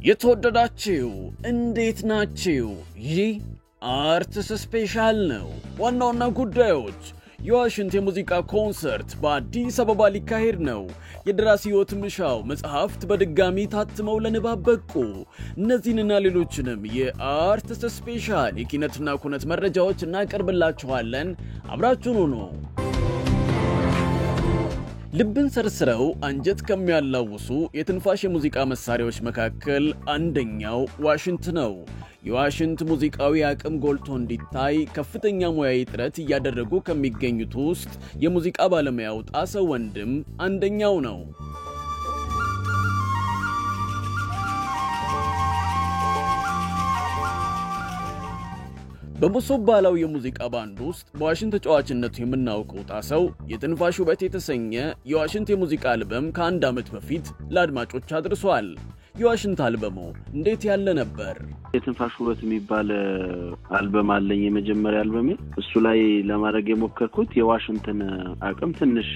የተወደዳችሁ እንዴት ናችሁ? ይህ አርትስ ስፔሻል ነው። ዋና ጉዳዮች የዋሽንት የሙዚቃ ኮንሰርት በአዲስ አበባ ሊካሄድ ነው። የደራሲ ሕይወት ምሻው መጽሐፍት በድጋሚ ታትመው ለንባብ በቁ። እነዚህንና ሌሎችንም የአርትስ ስፔሻል የኪነትና ኩነት መረጃዎች እናቀርብላችኋለን። አብራችሁን ሁኑ። ልብን ሰርስረው አንጀት ከሚያላውሱ የትንፋሽ የሙዚቃ መሳሪያዎች መካከል አንደኛው ዋሽንት ነው። የዋሽንት ሙዚቃዊ አቅም ጎልቶ እንዲታይ ከፍተኛ ሙያዊ ጥረት እያደረጉ ከሚገኙት ውስጥ የሙዚቃ ባለሙያው ጣሰው ወንድም አንደኛው ነው። በመሶብ ባህላዊ የሙዚቃ ባንድ ውስጥ በዋሽንት ተጫዋችነቱ የምናውቀው ጣሰው የትንፋሽ ውበት የተሰኘ የዋሽንት የሙዚቃ አልበም ከአንድ ዓመት በፊት ለአድማጮች አድርሷል። የዋሽንት አልበሙ እንዴት ያለ ነበር? የትንፋሽ ውበት የሚባል አልበም አለኝ፣ የመጀመሪያ አልበሜ። እሱ ላይ ለማድረግ የሞከርኩት የዋሽንትን አቅም ትንሽ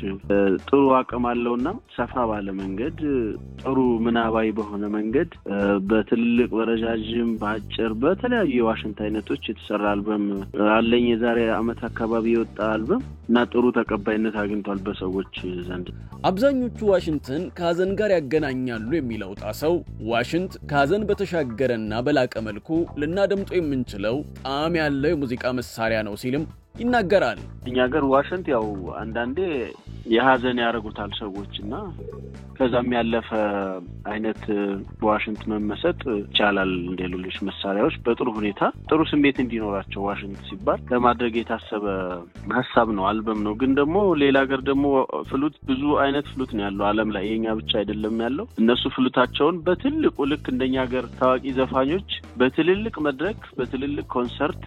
ጥሩ አቅም አለውና ሰፋ ባለ መንገድ ጥሩ ምናባዊ በሆነ መንገድ በትልቅ በረጃጅም በአጭር በተለያዩ የዋሽንት አይነቶች የተሰራ አልበም አለኝ። የዛሬ ዓመት አካባቢ የወጣ አልበም እና ጥሩ ተቀባይነት አግኝቷል በሰዎች ዘንድ። አብዛኞቹ ዋሽንትን ከሀዘን ጋር ያገናኛሉ የሚለው ጣሰው ዋሽንት ከሀዘን በተሻገረና በላቀ መልኩ ልናደምጦ የምንችለው ጣዕም ያለው የሙዚቃ መሳሪያ ነው ሲልም ይናገራል። እኛ ሀገር ዋሽንት ያው አንዳንዴ የሀዘን ያደርጉታል ሰዎችና ከዛም ያለፈ አይነት ዋሽንት መመሰጥ ይቻላል። እንደሌሎች መሳሪያዎች በጥሩ ሁኔታ ጥሩ ስሜት እንዲኖራቸው ዋሽንት ሲባል ለማድረግ የታሰበ ሐሳብ ነው፣ አልበም ነው። ግን ደግሞ ሌላ ሀገር ደግሞ ፍሉት ብዙ አይነት ፍሉት ነው ያለው ዓለም ላይ፣ የኛ ብቻ አይደለም ያለው። እነሱ ፍሉታቸውን በትልቁ ልክ እንደኛ ሀገር ታዋቂ ዘፋኞች በትልልቅ መድረክ በትልልቅ ኮንሰርት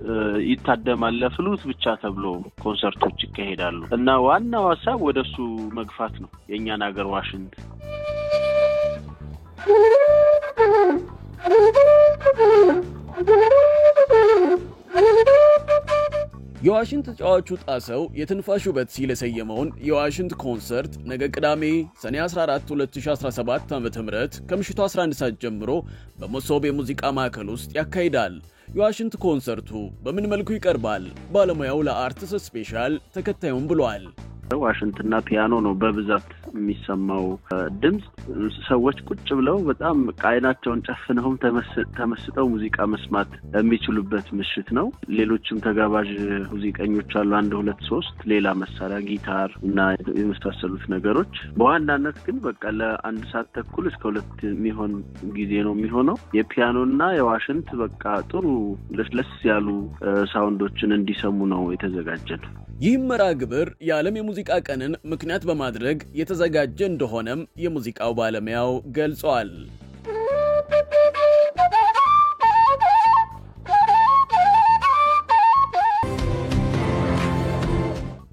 ይታደማል። ለፍሉት ብቻ ተብሎ ኮንሰርቶች ይካሄዳሉ እና ዋናው ሐሳብ ወደሱ መግፋት ነው የኛን ሀገር ዋሽንት። የዋሽንት ተጫዋቹ ጣሰው የትንፋሽ ውበት ሲል የሰየመውን የዋሽንት ኮንሰርት ነገ ቅዳሜ ሰኔ 14 2017 ዓ.ም ከምሽቱ 11 ሰዓት ጀምሮ በመሶብ የሙዚቃ ማዕከል ውስጥ ያካሂዳል። የዋሽንት ኮንሰርቱ በምን መልኩ ይቀርባል? ባለሙያው ለአርትስ ስፔሻል ተከታዩን ብሏል። ዋሽንትና ፒያኖ ነው በብዛት የሚሰማው ድምጽ። ሰዎች ቁጭ ብለው በጣም አይናቸውን ጨፍነው ተመስጠው ሙዚቃ መስማት የሚችሉበት ምሽት ነው። ሌሎችም ተጋባዥ ሙዚቀኞች አሉ፣ 1 2 3 ሌላ መሳሪያ ጊታር እና የመሳሰሉት ነገሮች። በዋናነት ግን በቃ ለ1 ሰዓት ተኩል እስከ 2 የሚሆን ጊዜ ነው የሚሆነው። የፒያኖና የዋሽንት በቃ ጥሩ ለስለስ ያሉ ሳውንዶችን እንዲሰሙ ነው የተዘጋጀው። ይህ መርሃ ግብር የዓለም የሙዚቃ ቀንን ምክንያት በማድረግ የተዘጋጀ እንደሆነም የሙዚቃው ባለሙያው ገልጿል።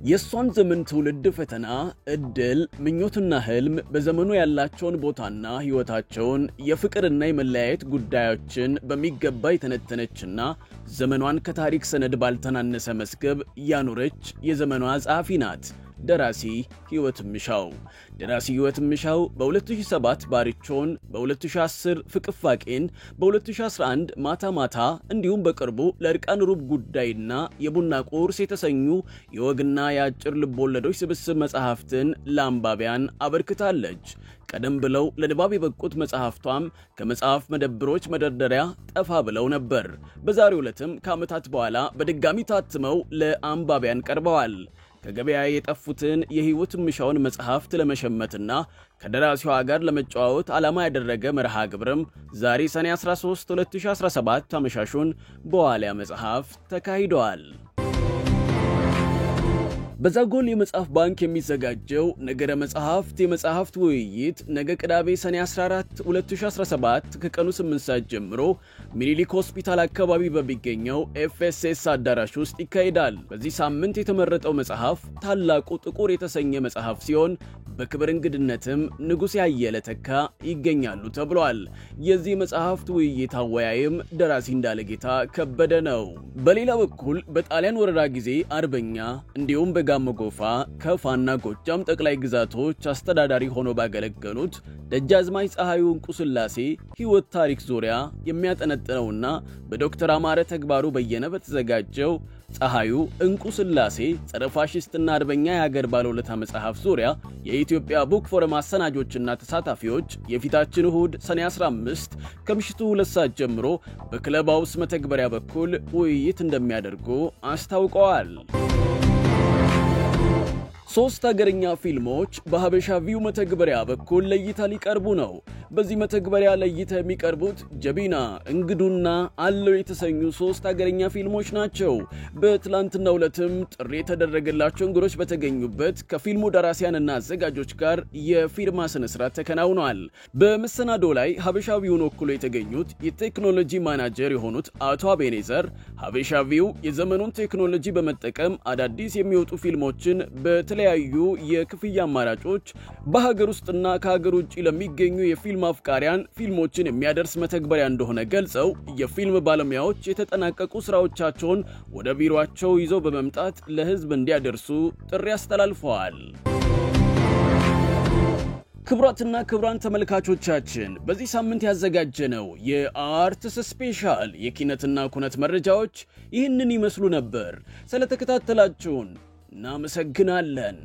የሷን ዘመን ትውልድ ፈተና፣ እድል፣ ምኞትና ህልም በዘመኑ ያላቸውን ቦታና ህይወታቸውን የፍቅርና የመለያየት ጉዳዮችን በሚገባ የተነተነችና ዘመኗን ከታሪክ ሰነድ ባልተናነሰ መስገብ ያኖረች የዘመኗ ጸሐፊ ናት ደራሲ ሕይወት ምሻው። ደራሲ ሕይወት ምሻው በ2007 ባሪቾን፣ በ2010 ፍቅፋቄን፣ በ2011 ማታ ማታ እንዲሁም በቅርቡ ለእርቃን ሩብ ጉዳይና የቡና ቁርስ የተሰኙ የወግና የአጭር ልቦለዶች ስብስብ መጽሐፍትን ለአንባቢያን አበርክታለች። ቀደም ብለው ለንባብ የበቁት መጽሐፍቷም ከመጽሐፍ መደብሮች መደርደሪያ ጠፋ ብለው ነበር። በዛሬው ዕለትም ከዓመታት በኋላ በድጋሚ ታትመው ለአንባቢያን ቀርበዋል። ከገበያ የጠፉትን የሕይወት ምሻውን መጽሐፍት ለመሸመትና ከደራሲዋ ጋር ለመጫወት ዓላማ ያደረገ መርሃ ግብርም ዛሬ ሰኔ 13 2017 አመሻሹን በዋልያ መጽሐፍ ተካሂደዋል። በዛጎል የመጽሐፍ ባንክ የሚዘጋጀው ነገረ መጽሐፍት የመጽሐፍት ውይይት ነገ ቅዳሜ ሰኔ 14 2017 ከቀኑ 8 ሰዓት ጀምሮ ሚኒሊክ ሆስፒታል አካባቢ በሚገኘው ኤፍኤስኤስ አዳራሽ ውስጥ ይካሄዳል። በዚህ ሳምንት የተመረጠው መጽሐፍ ታላቁ ጥቁር የተሰኘ መጽሐፍ ሲሆን በክብር እንግድነትም ንጉሥ ያየለ ተካ ይገኛሉ ተብሏል። የዚህ መጽሐፍት ውይይት አወያይም ደራሲ እንዳለጌታ ከበደ ነው። በሌላ በኩል በጣሊያን ወረራ ጊዜ አርበኛ እንዲሁም በጋሞ ጎፋ ከፋና ጎጃም ጠቅላይ ግዛቶች አስተዳዳሪ ሆነው ባገለገሉት ደጃዝማች ፀሐዩ እንቁ ስላሴ ሕይወት ታሪክ ዙሪያ የሚያጠነጥነውና በዶክተር አማረ ተግባሩ በየነ በተዘጋጀው ፀሐዩ እንቁ ስላሴ ጸረ ፋሺስትና አርበኛ የሀገር ባለውለታ መጽሐፍ ዙሪያ የኢትዮጵያ ቡክ ፎረም አሰናጆችና ተሳታፊዎች የፊታችን እሁድ ሰኔ 15 ከምሽቱ 2 ሰዓት ጀምሮ በክለብ ሃውስ መተግበሪያ በኩል ውይይት እንደሚያደርጉ አስታውቀዋል። 3 ሀገርኛ ፊልሞች በሀበሻ ቪው መተግበሪያ በኩል ለእይታ ሊቀርቡ ነው። በዚህ መተግበሪያ ለእይታ የሚቀርቡት ጀቢና፣ እንግዱና አለው የተሰኙ 3 ሀገርኛ ፊልሞች ናቸው። በትላንትናው ዕለትም ጥሪ የተደረገላቸው እንግዶች በተገኙበት ከፊልሙ ደራሲያንና አዘጋጆች ጋር የፊርማ ስነ ስርዓት ተከናውኗል። በመሰናዶ ላይ ሀበሻ ቪውን ወክሎ የተገኙት የቴክኖሎጂ ማናጀር የሆኑት አቶ አቤኔዘር ሀበሻ ቪው የዘመኑን ቴክኖሎጂ በመጠቀም አዳዲስ የሚወጡ ፊልሞችን በተለያዩ የክፍያ አማራጮች በሀገር ውስጥና ከሀገር ውጭ ለሚገኙ የፊልም አፍቃሪያን ፊልሞችን የሚያደርስ መተግበሪያ እንደሆነ ገልጸው የፊልም ባለሙያዎች የተጠናቀቁ ስራዎቻቸውን ወደ ቢሮአቸው ይዘው በመምጣት ለህዝብ እንዲያደርሱ ጥሪ አስተላልፈዋል። ክብራትና ክብራን ተመልካቾቻችን በዚህ ሳምንት ያዘጋጀነው የአርትስ ስፔሻል የኪነትና ኩነት መረጃዎች ይህንን ይመስሉ ነበር። ስለተከታተላችሁን እናመሰግናለን።